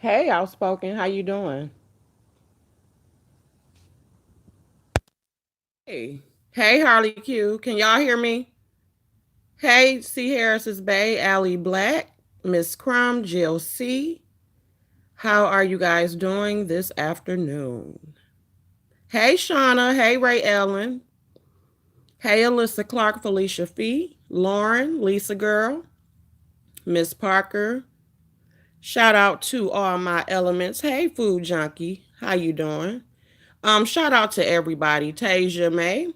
Hey, Outspoken, how you doing? Hey, hey, Harley Q, can y'all hear me? Hey, C. Harris's Bay, Allie Black, Miss Crumb, Jill C. How are you guys doing this afternoon? Hey, Shauna. Hey, Ray Ellen. Hey, Alyssa Clark, Felicia Fee, Lauren, Lisa Girl, Miss Parker. Shout out to all my elements. Hey, Food Junkie, how you doing? Shout out to everybody. Tasia May.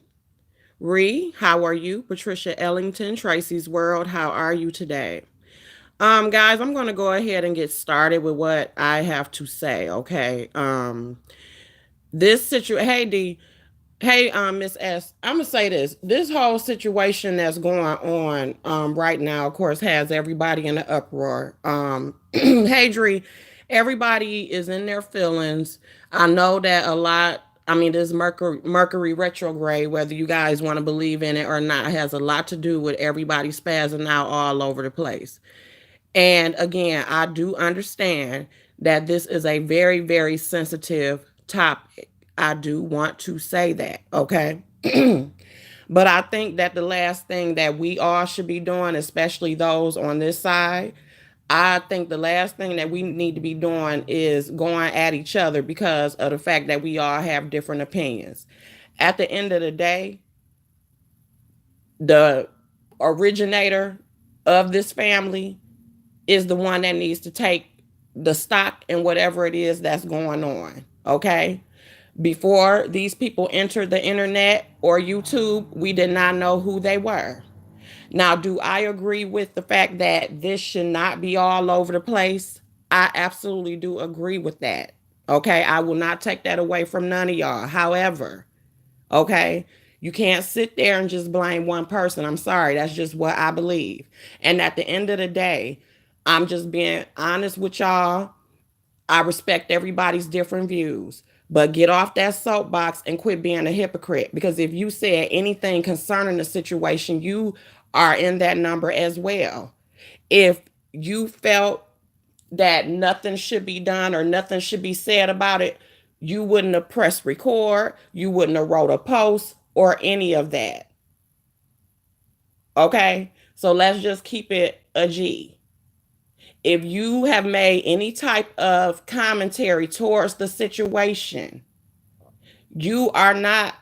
Ree, how are you? Patricia Ellington, Tracy's World, how are you today? Guys, I'm gonna go ahead and get started with what I have to say, okay? This situation, hey D, hey Miss S, I'm gonna say this. This whole situation that's going on right now, of course, has everybody in an uproar. Hey Dree, everybody is in their feelings. I know that a lot. I mean, this Mercury retrograde, whether you guys want to believe in it or not, has a lot to do with everybody spazzing out all over the place. And again, I do understand that this is a very, very sensitive topic. I do want to say that, okay? But I think that the last thing that we all should be doing, especially those on this side, I think the last thing that we need to be doing is going at each other because of the fact that we all have different opinions. At the end of the day, the originator of this family is the one that needs to take the stock in whatever it is that's going on. Okay. Before these people entered the internet or YouTube, we did not know who they were. Now, do I agree with the fact that this should not be all over the place? I absolutely do agree with that. Okay. I will not take that away from none of y'all. However, okay, you can't sit there and just blame one person. I'm sorry. That's just what I believe. And at the end of the day, I'm just being honest with y'all. I respect everybody's different views, but get off that soapbox and quit being a hypocrite. Because if you said anything concerning the situation, you are in that number as well. If you felt that nothing should be done or nothing should be said about it, you wouldn't have pressed record, you wouldn't have wrote a post or any of that. Okay? So let's just keep it a G. If you have made any type of commentary towards the situation, you are not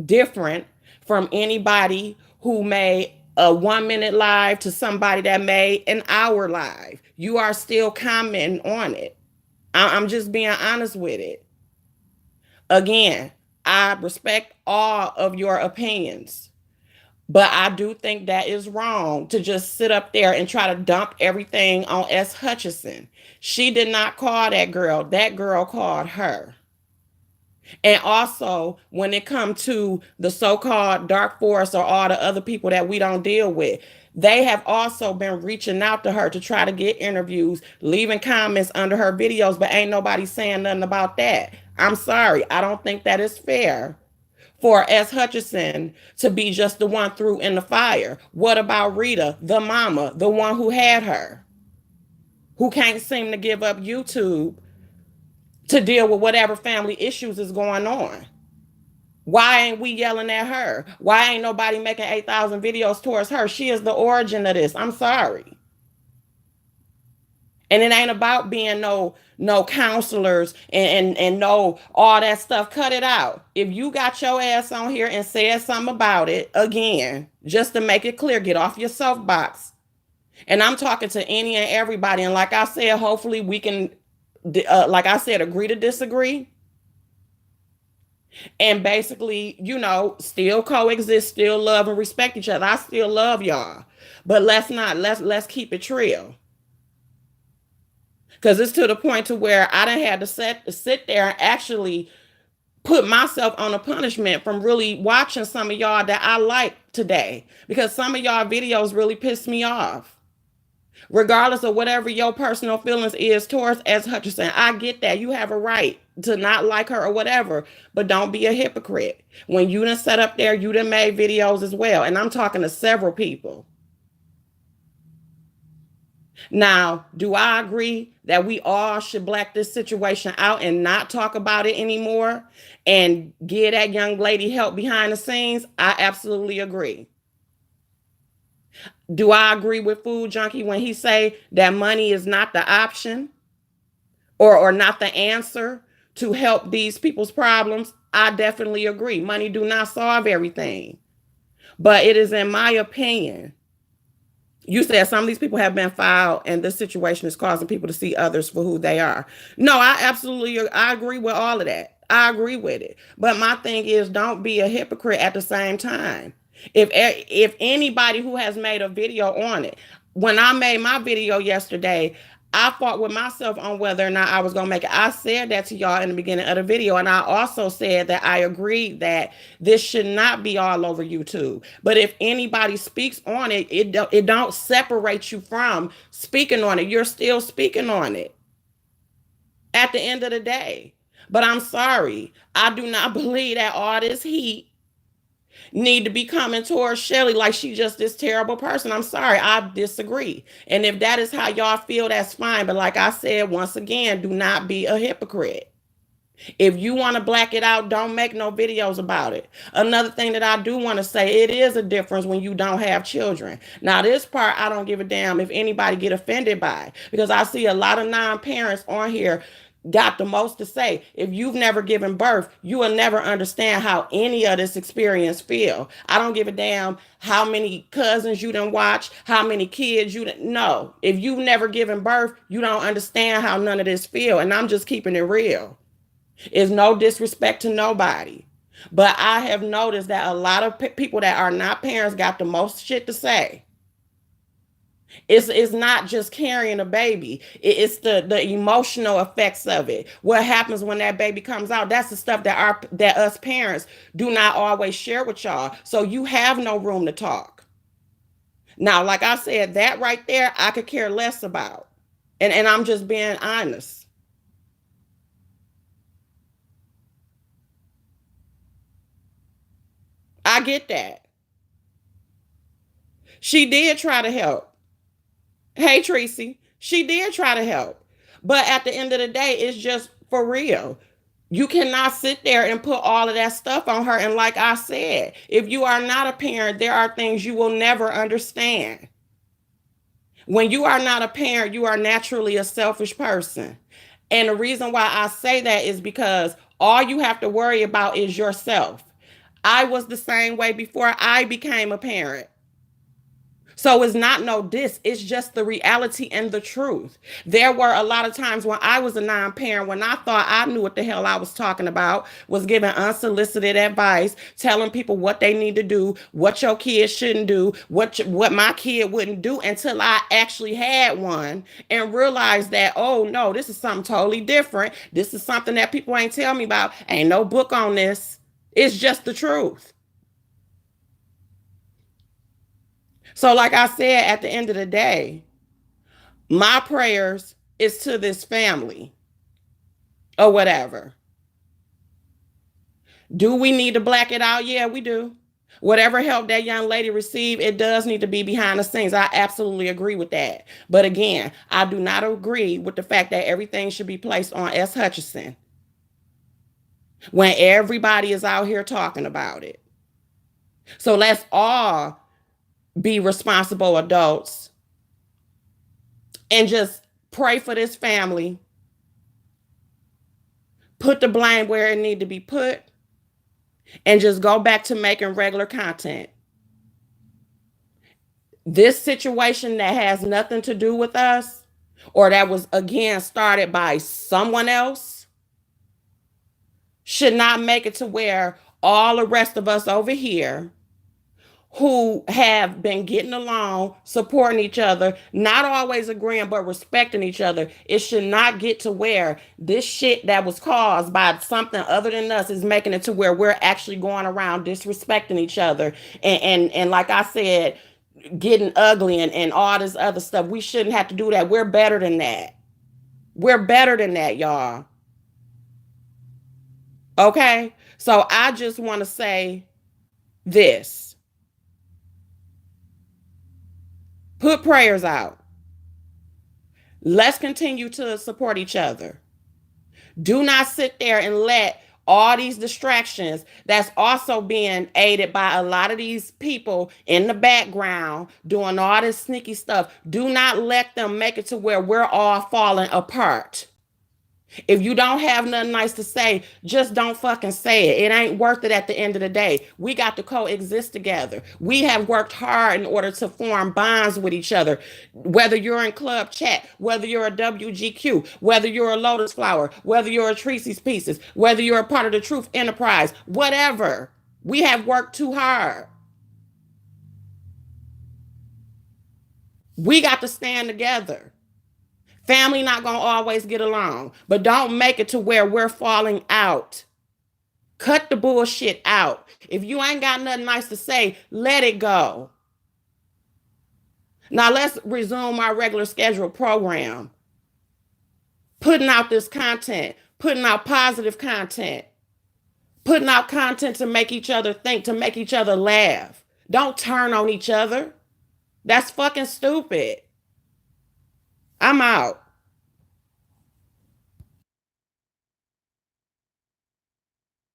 different from anybody who made a 1 minute live to somebody that made an hour live. You are still commenting on it. I'm just being honest with it. Again, I respect all of your opinions. But I do think that is wrong to just sit up there and try to dump everything on S. Hutchinson. She did not call that girl. That girl called her. And also, when it comes to the so-called dark force or all the other people that we don't deal with, they have also been reaching out to her to try to get interviews, leaving comments under her videos, but ain't nobody saying nothing about that. I'm sorry. I don't think that is fair for S. Hutchinson to be just the one through in the fire. What about Rita, the mama, the one who had her, who can't seem to give up YouTube to deal with whatever family issues is going on? Why ain't we yelling at her? Why ain't nobody making 8,000 videos towards her? She is the origin of this. I'm sorry. And it ain't about being no counselors and no all that stuff. Cut it out. If you got your ass on here and said something about it, again, just to make it clear, get off your soapbox. And I'm talking to any and everybody. And like I said, hopefully we can, like I said, agree to disagree and basically, still coexist, still love and respect each other. I still love y'all, but let's keep it real. Because it's to the point to where I done had to sit there and actually put myself on a punishment from really watching some of y'all that I like today. Because some of y'all videos really pissed me off. Regardless of whatever your personal feelings is towards S. Hutchinson, I get that. You have a right to not like her or whatever, but don't be a hypocrite. When you done set up there, you done made videos as well. And I'm talking to several people. Now, do I agree that we all should black this situation out and not talk about it anymore and give that young lady help behind the scenes? I absolutely agree. Do I agree with Food Junkie when he say that money is not the option or not the answer to help these people's problems? I definitely agree. Money do not solve everything. But it is in my opinion, you said some of these people have been filed and this situation is causing people to see others for who they are. No, I agree with all of that. I agree with it. But my thing is, don't be a hypocrite at the same time. If anybody who has made a video on it, when I made my video yesterday, I fought with myself on whether or not I was going to make it. I said that to y'all in the beginning of the video. And I also said that I agreed that this should not be all over YouTube. But if anybody speaks on it, it don't separate you from speaking on it. You're still speaking on it at the end of the day. But I'm sorry. I do not believe that all this heat need to be coming towards Shelly like she just this terrible person. I'm sorry, I disagree. And if that is how y'all feel, that's fine. But like I said, once again, do not be a hypocrite. If you want to black it out, don't make no videos about it. Another thing that I do want to say, it is a difference when you don't have children. Now, this part, I don't give a damn if anybody get offended by, because I see a lot of non-parents on here got the most to say. If you've never given birth, you will never understand how any of this experience feel. I don't give a damn how many cousins you done watch, how many kids you done. No, if you've never given birth, you don't understand how none of this feel. And I'm just keeping it real. It's no disrespect to nobody. But I have noticed that a lot of people that are not parents got the most shit to say. It's not just carrying a baby. It's the emotional effects of it. What happens when that baby comes out? That's the stuff that us parents do not always share with y'all. So you have no room to talk. Now, like I said, that right there, I could care less about. And I'm just being honest. I get that. She did try to help. Hey, Tracy, she did try to help. But at the end of the day, it's just for real. You cannot sit there and put all of that stuff on her. And like I said, if you are not a parent, there are things you will never understand. When you are not a parent, you are naturally a selfish person. And the reason why I say that is because all you have to worry about is yourself. I was the same way before I became a parent. So it's not no diss. It's just the reality and the truth. There were a lot of times when I was a non-parent, when I thought I knew what the hell I was talking about, was giving unsolicited advice, telling people what they need to do, what your kids shouldn't do, what my kid wouldn't do, until I actually had one and realized that, oh no, this is something totally different. This is something that people ain't tell me about. Ain't no book on this. It's just the truth. So, like I said, at the end of the day, my prayers is to this family or whatever. Do we need to black it out? Yeah, we do. Whatever help that young lady received, it does need to be behind the scenes. I absolutely agree with that. But again, I do not agree with the fact that everything should be placed on S. Hutchinson when everybody is out here talking about it. So let's all be responsible adults and just pray for this family. Put the blame where it need to be put and just go back to making regular content. This situation that has nothing to do with us, or that was again started by someone else, should not make it to where all the rest of us over here who have been getting along, supporting each other, not always agreeing, but respecting each other. It should not get to where this shit that was caused by something other than us is making it to where we're actually going around disrespecting each other. And like I said, getting ugly and all this other stuff. We shouldn't have to do that. We're better than that. We're better than that, y'all. Okay? So I just want to say this. Put prayers out. Let's continue to support each other. Do not sit there and let all these distractions that's also being aided by a lot of these people in the background doing all this sneaky stuff. Do not let them make it to where we're all falling apart. If you don't have nothing nice to say, just don't fucking say it. It ain't worth it at the end of the day. We got to coexist together. We have worked hard in order to form bonds with each other. Whether you're in club chat, whether you're a WGQ, whether you're a Lotus Flower, whether you're a Tracy's Pieces, whether you're a part of the Truth Enterprise, whatever. We have worked too hard. We got to stand together. Family not gonna always get along, but don't make it to where we're falling out. Cut the bullshit out. If you ain't got nothing nice to say, let it go. Now let's resume our regular scheduled program. Putting out this content, putting out positive content, putting out content to make each other think, to make each other laugh. Don't turn on each other. That's fucking stupid. I'm out.